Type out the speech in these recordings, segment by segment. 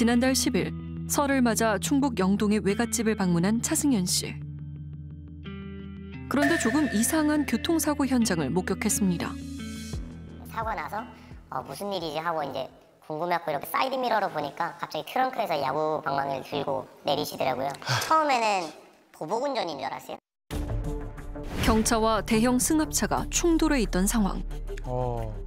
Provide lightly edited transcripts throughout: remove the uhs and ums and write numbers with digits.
지난달 10일 설을 맞아 충북 영동의 외갓집을 방문한 차승현 씨. 그런데 조금 이상한 교통사고 현장을 목격했습니다. 사고 나서 무슨 일이지 하고 이제 궁금해갖고 이렇게 사이드 미러로 보니까 갑자기 트렁크에서 야구 방망이를 들고 내리시더라고요. 처음에는 보복 운전인 줄 알았어요. 경차와 대형 승합차가 충돌해 있던 상황.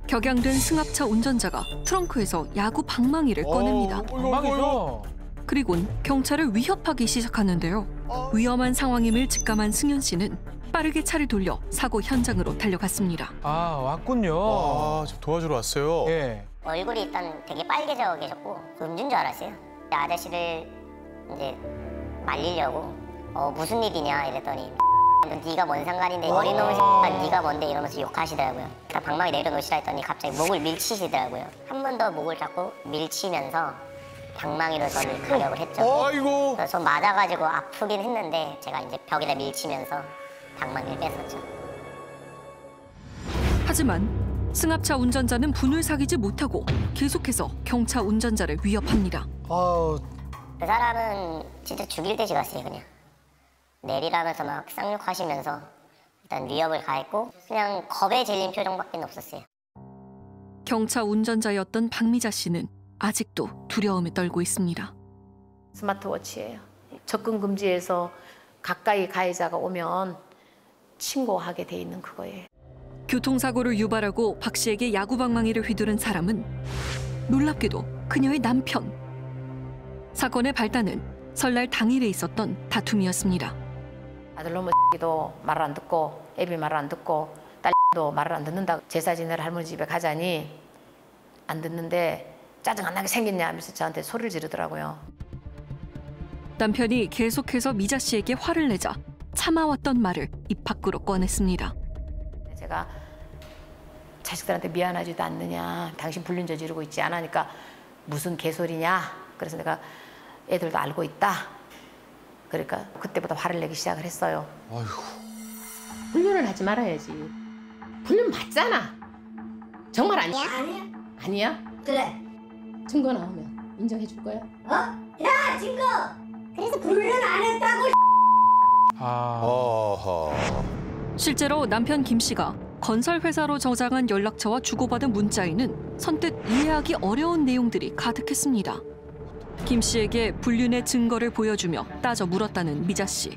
격양된 승합차 운전자가 트렁크에서 야구 방망이를 꺼냅니다. 방망이죠? 그리곤 경차를 위협하기 시작하는데요. 위험한 상황임을 직감한 승현 씨는 빠르게 차를 돌려 사고 현장으로 달려갔습니다. 아, 왔군요. 아, 저 도와주러 왔어요. 예. 얼굴이 일단 되게 빨개져 계셨고 음주인 줄 알았어요. 아저씨를 이제 말리려고 무슨 일이냐 이랬더니 네가 뭔 상관인데 어린 놈의 네가 뭔데 이러면서 욕하시더라고요. 방망이 내려놓으시라 했더니 갑자기 목을 밀치시더라고요. 한 번 더 목을 잡고 밀치면서 방망이로 저를 가려고 했죠. 아이고. 그래서 맞아가지고 아프긴 했는데 제가 이제 벽에다 밀치면서 방망이를 뺐었죠. 하지만 승합차 운전자는 분을 사귀지 못하고 계속해서 경차 운전자를 위협합니다. 그 사람은 진짜 죽일 듯이 갔어요. 그냥 내리라면서 막 쌍욕하시면서 일단 위협을 가했고 그냥 겁에 질린 표정밖에 없었어요. 경차 운전자였던 박미자 씨는 아직도 두려움에 떨고 있습니다. 스마트워치예요. 접근 금지에서 가까이 가해자가 오면 신고하게 돼 있는 그거예요. 교통사고를 유발하고 박 씨에게 야구 방망이를 휘두른 사람은 놀랍게도 그녀의 남편. 사건의 발단은 설날 당일에 있었던 다툼이었습니다. 아들놈의 도 말을 안 듣고 애비 말을 안 듣고 딸도 말을 안 듣는다. 제사 지내러 할머니 집에 가자니 안 듣는데 짜증 안 나게 생겼냐 하면서 저한테 소리를 지르더라고요. 남편이 계속해서 미자 씨에게 화를 내자 참아왔던 말을 입 밖으로 꺼냈습니다. 제가 자식들한테 미안하지도 않느냐, 당신 불륜 저지르고 있지 않으니까 무슨 개소리냐. 그래서 내가 애들도 알고 있다. 그러니까 그때부터 화를 내기 시작을 했어요. 아이고. 불륜을 하지 말아야지. 불륜 맞잖아. 정말 아니야? 아니야? 그래. 증거 나오면 인정해 줄 거야? 야, 증거! 그래서 불륜 안 했다고. 실제로 남편 김 씨가 건설회사로 저장한 연락처와 주고받은 문자에는 선뜻 이해하기 어려운 내용들이 가득했습니다. 김 씨에게 불륜의 증거를 보여주며 따져 물었다는 미자 씨.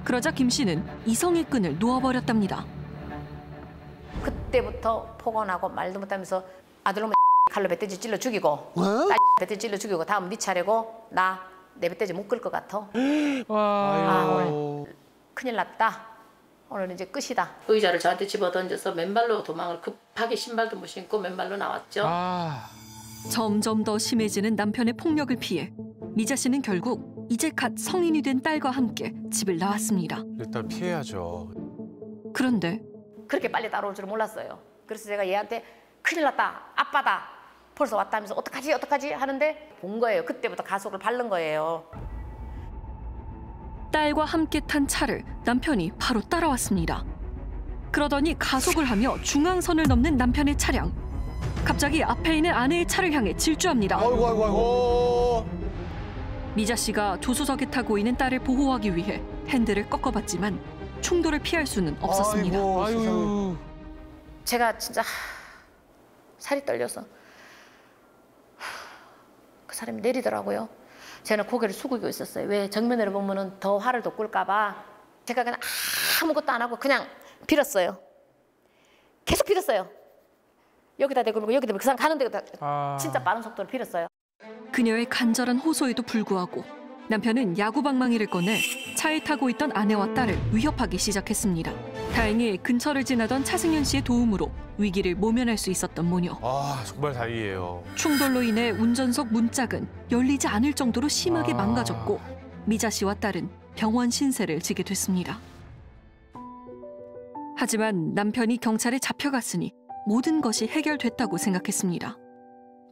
그러자 김 씨는 이성의 끈을 놓아버렸답니다. 그때부터 폭언하고 말도 못하면서 아들놈의 칼로 멧돼지 찔러 죽이고 딸 멧돼지 찔러 죽이고 다음 네 차례고 내 멧돼지 못 끌 것 같아. 오늘 큰일 났다. 오늘 이제 끝이다. 의자를 저한테 집어던져서 맨발로 도망을 급하게 신발도 못 신고 맨발로 나왔죠. 점점 더 심해지는 남편의 폭력을 피해 미자 씨는 결국 이제 갓 성인이 된 딸과 함께 집을 나왔습니다. 일단 피해야죠. 그런데 그렇게 빨리 따라올 줄은 몰랐어요. 그래서 제가 얘한테 큰일 났다. 아빠다. 벌써 왔다 하면서 어떡하지 하는데 본 거예요. 그때부터 가속을 밟는 거예요. 딸과 함께 탄 차를 남편이 바로 따라왔습니다. 그러더니 가속을 하며 중앙선을 넘는 남편의 차량. 갑자기 앞에 있는 아내의 차를 향해 질주합니다. 아이고. 미자 씨가 조수석에 타고 있는 딸을 보호하기 위해 핸들을 꺾어봤지만 충돌을 피할 수는 없었습니다. 아이고. 제가 진짜 살이 떨려서 그 사람이 내리더라고요. 저는 고개를 숙이고 있었어요. 왜 정면으로 보면은 더 화를 돋굴까 봐. 제가 그냥 아무것도 안 하고 그냥 빌었어요. 계속 빌었어요. 여기다 대고 여기다 대고 그 사람 가는 데가 진짜 빠른 속도로 빌었어요. 그녀의 간절한 호소에도 불구하고 남편은 야구 방망이를 꺼내 차에 타고 있던 아내와 딸을 위협하기 시작했습니다. 다행히 근처를 지나던 차승현 씨의 도움으로 위기를 모면할 수 있었던 모녀. 정말 다행이에요. 충돌로 인해 운전석 문짝은 열리지 않을 정도로 심하게 망가졌고 미자 씨와 딸은 병원 신세를 지게 됐습니다. 하지만 남편이 경찰에 잡혀갔으니 모든 것이 해결됐다고 생각했습니다.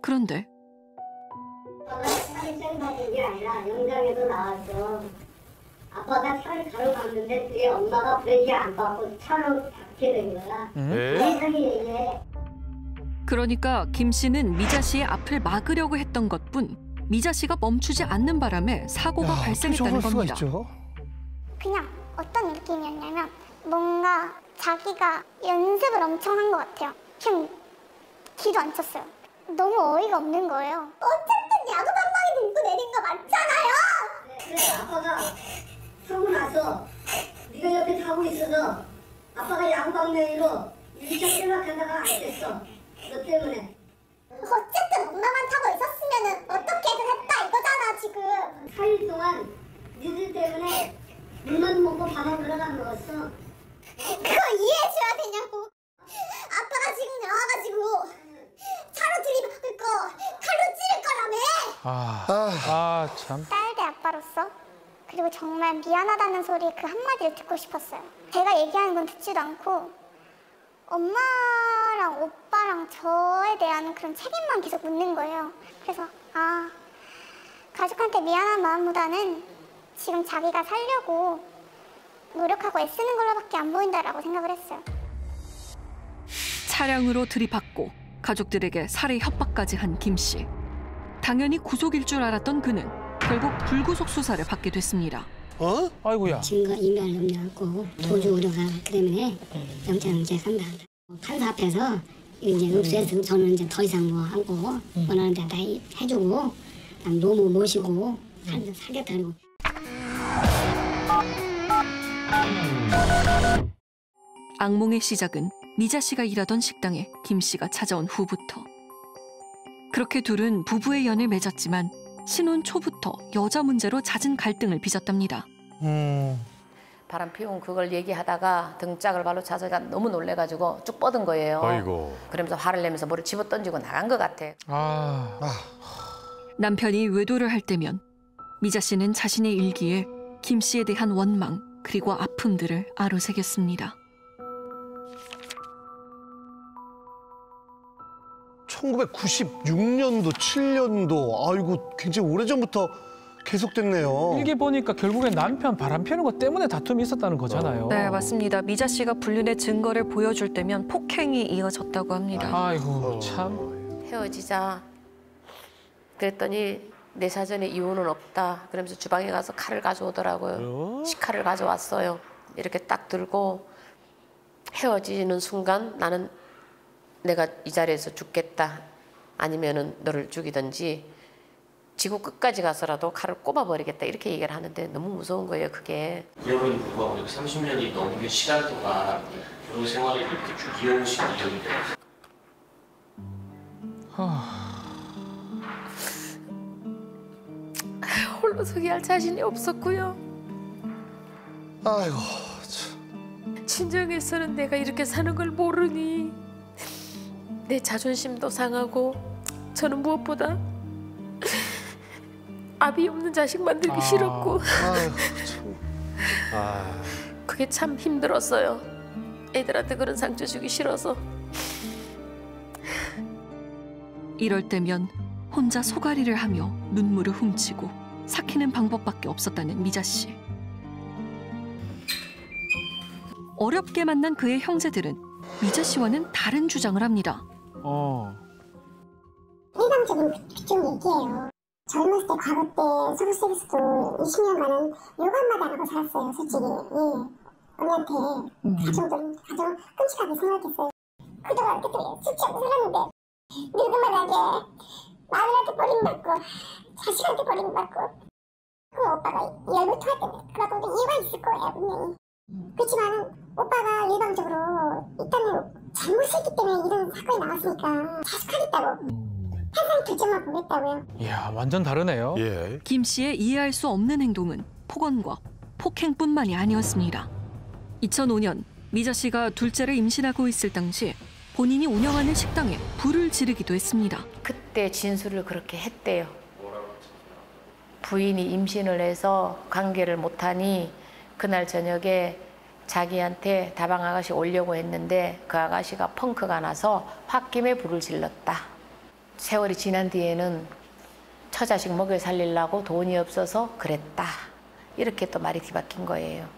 그런데 살인죄는 게 아니라 영장에도 나왔죠. 아빠가 차를 가로막는데 뒤에 엄마가 브레이크 안 밟고 차로 닿게 된 거야. 세상에 이게. 그러니까 김 씨는 미자 씨의 앞을 막으려고 했던 것뿐 미자 씨가 멈추지 않는 바람에 사고가 발생했다는 겁니다. 그냥 어떤 느낌이었냐면 뭔가 자기가 연습을 엄청 한 것 같아요. 그냥 뒤도 안 쳤어요. 너무 어이가 없는 거예요. 어쨌든 야구 방망이 들고 내린 거 맞잖아요. 그래 아빠가 사고 나서 네가 옆에 타고 있어서 아빠가 야구방망이로 일차 생각하다가 안 됐어. 너 때문에. 어쨌든 엄마만 타고 있었으면 어떻게든 했다 이거잖아 지금. 4일 동안 니들 때문에 물만 먹고 밥은 그러다 먹었어. 그거 이해해줘야 되냐고. 아빠가 지금 나와가지고 차로 들이박을 거 칼로 찌를 거라며. 참. 딸 대 아빠로서 그리고 정말 미안하다는 소리 그 한마디를 듣고 싶었어요. 제가 얘기하는 건 듣지도 않고 엄마랑 오빠랑 저에 대한 그런 책임만 계속 묻는 거예요. 그래서 가족한테 미안한 마음보다는 지금 자기가 살려고 노력하고 애쓰는 걸로밖에 안 보인다라고 생각을 했어요. 차량으로 들이받고 가족들에게 살해 협박까지 한 김 씨. 당연히 구속일 줄 알았던 그는 결국 불구속 수사를 받게 됐습니다. 아이고야. 증거 인멸 염려하고 도주 우려가 때문에 영장 제한다. 판사 앞에서 이제 읍수해서 저는 이제 더 이상 뭐 하고 원하는 데 다 해주고 노무 모시고 살겠다고. 악몽의 시작은 미자 씨가 일하던 식당에 김 씨가 찾아온 후부터. 그렇게 둘은 부부의 연을 맺었지만 신혼 초부터 여자 문제로 잦은 갈등을 빚었답니다. 바람 피운 그걸 얘기하다가 등짝을 발로 차서가 너무 놀래가지고 쭉 뻗은 거예요. 아이고. 그러면서 화를 내면서 뭐를 집어던지고 나간 것 같아. 남편이 외도를 할 때면 미자 씨는 자신의 일기에 김 씨에 대한 원망 그리고 아픔들을 아로새겼습니다. 1996년도, 7년도, 아이고 굉장히 오래전부터 계속됐네요. 일기 보니까 결국엔 남편 바람 피우는 것 때문에 다툼이 있었다는 거잖아요. 네, 맞습니다. 미자 씨가 불륜의 증거를 보여줄 때면 폭행이 이어졌다고 합니다. 아이고 참. 헤어지자. 그랬더니 내 사전에 이유는 없다. 그러면서 주방에 가서 칼을 가져오더라고요. 식칼을 가져왔어요. 이렇게 딱 들고 헤어지는 순간 나는 내가 이 자리에서 죽겠다. 아니면은 너를 죽이든지 지구 끝까지 가서라도 칼을 꼽아버리겠다. 이렇게 얘기를 하는데 너무 무서운 거예요, 그게. 그럼에도 불구하고 이렇게 30년이 넘는 시간 동안 결혼 생활을 이렇게 쭉 이어오신 이유인데. 홀로 서기 할 자신이 없었고요. 아이고 참. 친정에서는 내가 이렇게 사는 걸 모르니 내 자존심도 상하고 저는 무엇보다 아비 없는 자식 만들기 싫었고 아이고 참. 그게 참 힘들었어요. 애들한테 그런 상처 주기 싫어서. 이럴 때면 혼자 소가리를 하며 눈물을 훔치고 삭히는 방법밖에 없었다는 미자 씨. 어렵게 만난 그의 형제들은 미자 씨와는 다른 주장을 합니다. 일방적인 그쪽 얘기예요. 젊었을 때 과거 때 서울시에서도 20년간은 욕 한마디 하고 살았어요. 솔직히. 언니한테 가정 끔찍하게 생각했어요. 그동안 그때 술 취하고 살았는데 늙은만하게 마누라한테 버림받고 자식한테 버림받고 그 오빠가 열불 토할 때 그러고 이유가 있을 거예요 분명히. 그렇지만 오빠가 일방적으로 일단은 잘못했기 때문에 이런 사건이 나왔으니까 자숙하겠다고 판사님 결정만 보겠다고요. 이야 완전 다르네요. 예. 김 씨의 이해할 수 없는 행동은 폭언과 폭행뿐만이 아니었습니다. 2005년 미자 씨가 둘째를 임신하고 있을 당시 본인이 운영하는 식당에 불을 지르기도 했습니다. 그때 진술을 그렇게 했대요. 부인이 임신을 해서 관계를 못하니 그날 저녁에 자기한테 다방 아가씨 오려고 했는데 그 아가씨가 펑크가 나서 홧김에 불을 질렀다. 세월이 지난 뒤에는 처자식 먹여 살리려고 돈이 없어서 그랬다. 이렇게 또 말이 뒤바뀐 거예요.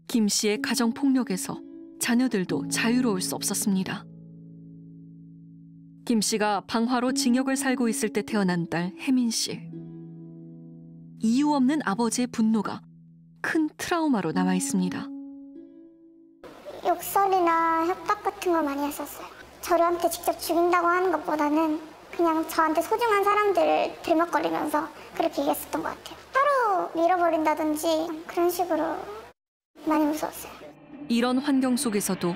김 씨의 가정폭력에서 자녀들도 자유로울 수 없었습니다. 김 씨가 방화로 징역을 살고 있을 때 태어난 딸 혜민 씨. 이유 없는 아버지의 분노가 큰 트라우마로 남아 있습니다. 욕설이나 협박 같은 걸 많이 했었어요. 저한테 직접 죽인다고 하는 것보다는 그냥 저한테 소중한 사람들을 들먹거리면서 그렇게 얘기했었던 것 같아요. 하루 밀어버린다든지 그런 식으로 많이 무서웠어요. 이런 환경 속에서도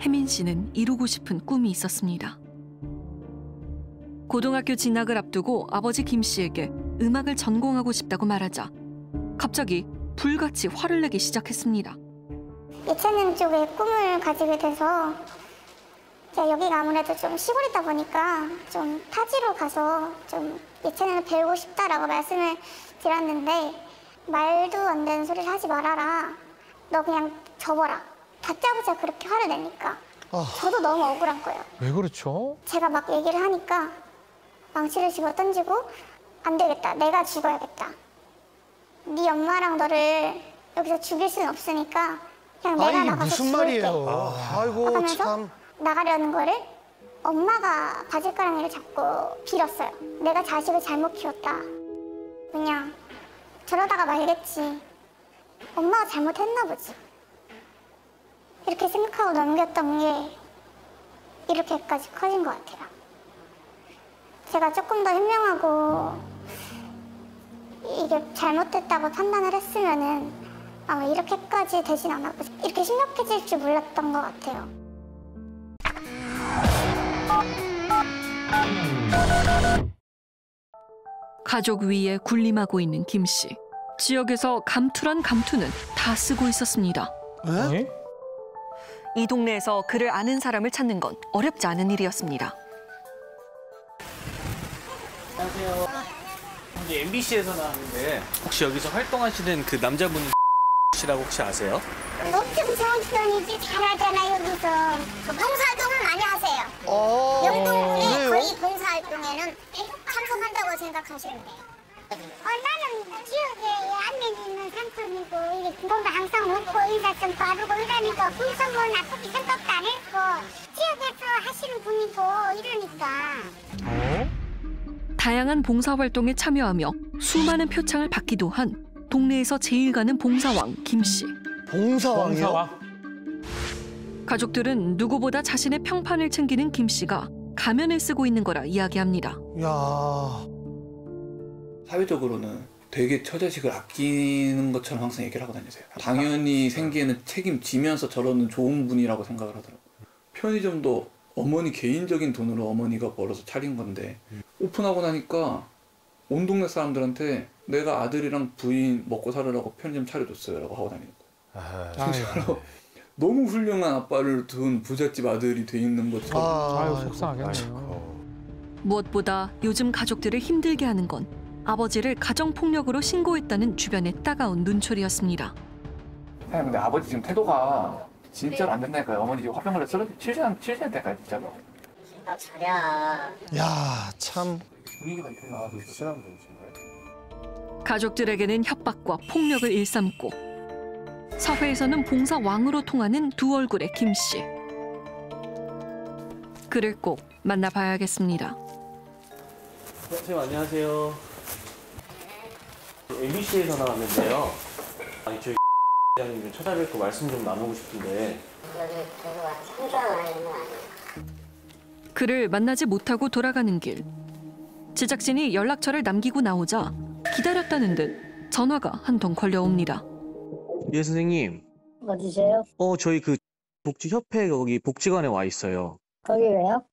혜민 씨는 이루고 싶은 꿈이 있었습니다. 고등학교 진학을 앞두고 아버지 김 씨에게 음악을 전공하고 싶다고 말하자 갑자기 불같이 화를 내기 시작했습니다. 예체능 쪽에 꿈을 가지게 돼서 여기가 아무래도 좀 시골이다 보니까 좀 타지로 가서 좀 예체능을 배우고 싶다라고 말씀을 드렸는데 말도 안 되는 소리를 하지 말아라. 너 그냥 접어라. 다짜고짜 그렇게 화를 내니까 저도 너무 억울한 거예요. 왜 그렇죠? 제가 막 얘기를 하니까 망치를 집어 던지고 안 되겠다. 내가 죽어야겠다. 네 엄마랑 너를 여기서 죽일 수는 없으니까 그냥 내가 이게 나가서 무슨 죽을게. 말이에요. 아이고 하면서 참. 나가려는 거를 엄마가 바짓가랑이를 잡고 빌었어요. 내가 자식을 잘못 키웠다. 그냥 저러다가 말겠지. 엄마가 잘못했나 보지. 이렇게 생각하고 넘겼던 게 이렇게까지 커진 것 같아요. 제가 조금 더 현명하고 이게 잘못됐다고 판단을 했으면은 아마 이렇게까지 되진 않았고 이렇게 심각해질 줄 몰랐던 것 같아요. 가족 위에 군림하고 있는 김 씨. 지역에서 감투란 감투는 다 쓰고 있었습니다. 네? 이 동네에서 그를 아는 사람을 찾는 건 어렵지 않은 일이었습니다. 안녕하세요. 이제 MBC에서 나왔는데 혹시 여기서 활동하시는 그 남자분 씨라고 혹시 아세요? 엄청 좋은 편이지 잘하잖아 여기서. 봉사활동을 많이 하세요. 영동군에 그래요? 거의 봉사활동에는 참석한다고 생각하시면 돼요. 나는 지역에 안면 있는 삼촌이고 이렇게 돈도 항상 먹고 인사성도 바르고 이러니까 거기서 뭐 나쁘게 생각도 안 했고 지역에서 하시는 분이고 이러니까. 다양한 봉사활동에 참여하며 수많은 표창을 받기도 한 동네에서 제일 가는 봉사왕 김 씨. 봉사왕이요? 봉사왕. 가족들은 누구보다 자신의 평판을 챙기는 김 씨가 가면을 쓰고 있는 거라 이야기합니다. 야. 사회적으로는 되게 처자식을 아끼는 것처럼 항상 얘기를 하고 다니세요. 당연히 생기에는 책임지면서 저러는 좋은 분이라고 생각을 하더라고요. 편의점도 어머니 개인적인 돈으로 어머니가 벌어서 차린 건데 오픈하고 나니까 온 동네 사람들한테 내가 아들이랑 부인 먹고 살으라고 편의점 차려줬어요 라고 하고 다니는 거예요. 진짜로 너무 훌륭한 아빠를 둔 부잣집 아들이 돼 있는 것처럼. 아유 속상하겠네요. 무엇보다 요즘 가족들을 힘들게 하는 건 아버지를 가정폭력으로 신고했다는 주변의 따가운 눈초리였습니다. 근데 아버지 지금 태도가 진짜로 안 된다니까요. 어머니 지금 화병을 7년 때까지 진짜로. 야, 참. 분위기가 이렇게 나와서 친한 분이신가요? 가족들에게는 협박과 폭력을 일삼고 사회에서는 봉사왕으로 통하는 두 얼굴의 김 씨. 그를 꼭 만나봐야겠습니다. 선생님 안녕하세요. MBC에서 나왔는데요. 아니 저희 회장님 좀 찾아뵙고 말씀 좀 나누고 싶은데. 그를 만나지 못하고 돌아가는 길. 제작진이 연락처를 남기고 나오자 기다렸다는 듯 전화가 한 통 걸려옵니다. 예, 선생님. 어디세요? 저희 그 복지협회 거기 복지관에 와 있어요. 거기 왜요?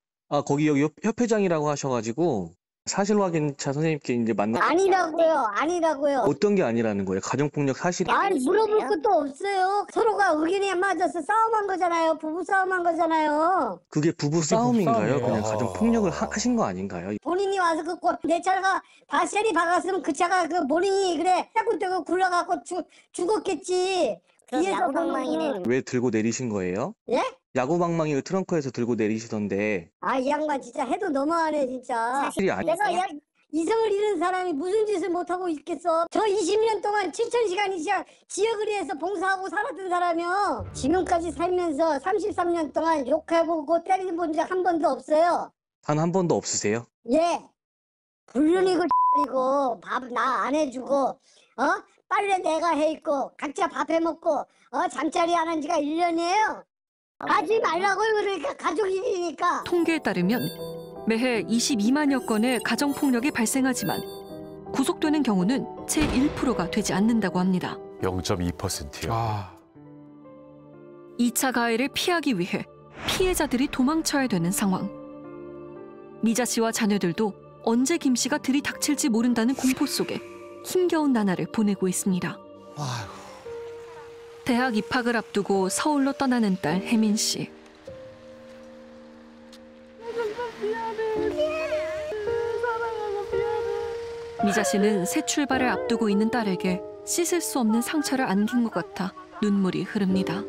거기 여기 협회장이라고 하셔가지고 사실 확인차 선생님께 이제 만나. 아니라고요. 어떤 게 아니라는 거예요? 가정폭력 사실이. 아니, 물어볼 것도 없어요. 서로가 의견이 안 맞아서 싸움한 거잖아요. 부부 싸움한 거잖아요. 그게 부부 싸움인가요? 싸움이에요. 그냥 가정폭력을 하신 거 아닌가요? 본인이 와서 내 차가 바셀이 박았으면 그 차가 본인이 그래 해고 떼고 굴러가고 죽었겠지. 야구방망이네. 왜 들고 내리신 거예요? 예? 야구방망이를 트렁크에서 들고 내리시던데. 이 양반 진짜 해도 너무하네 진짜. 사실이 아니세요? 내가 이성을 잃은 사람이 무슨 짓을 못하고 있겠어. 저 20년 동안 7,000시간 이상 지역을 위해서 봉사하고 살았던 사람이요. 지금까지 살면서 33년 동안 욕해보고 때려본 적 한 번도 없어요. 한 번도 없으세요? 예. 불륜이고 이고 밥 나 안 해주고 빨래 내가 해 있고 각자 밥 해 먹고 잠자리 안 한 지가 1년이에요. 하지 말라고요. 그러니까 가족 일이니까. 통계에 따르면 매해 22만여 건의 가정폭력이 발생하지만 구속되는 경우는 채 1%가 되지 않는다고 합니다. 0.2%요. 아, 2차 가해를 피하기 위해 피해자들이 도망쳐야 되는 상황. 미자 씨와 자녀들도 언제 김 씨가 들이닥칠지 모른다는 공포 속에 힘겨운 나날을 보내고 있습니다. 아이고. 대학 입학을 앞두고 서울로 떠나는 딸 혜민 씨. 미자 씨는 새 출발을 앞두고 있는 딸에게 씻을 수 없는 상처를 안긴 것 같아 눈물이 흐릅니다.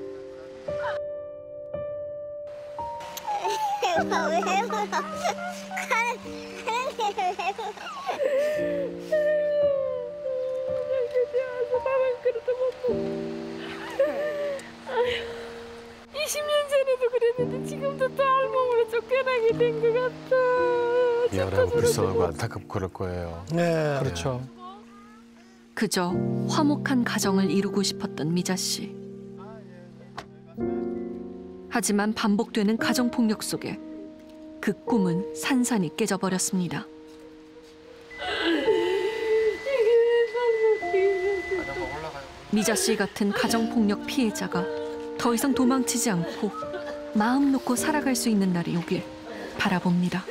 왜 울어? 아휴, 20년 전에도 그랬는데 지금도 또 알몸으로 쫓겨나게 된 것 같아. 미안하고 불쌍하고 안타깝고 그럴 거예요. 네. 그렇죠. 그저 화목한 가정을 이루고 싶었던 미자 씨. 하지만 반복되는 가정폭력 속에 그 꿈은 산산이 깨져버렸습니다. 미자 씨 같은 가정폭력 피해자가 더 이상 도망치지 않고 마음 놓고 살아갈 수 있는 날이 오길 바라봅니다.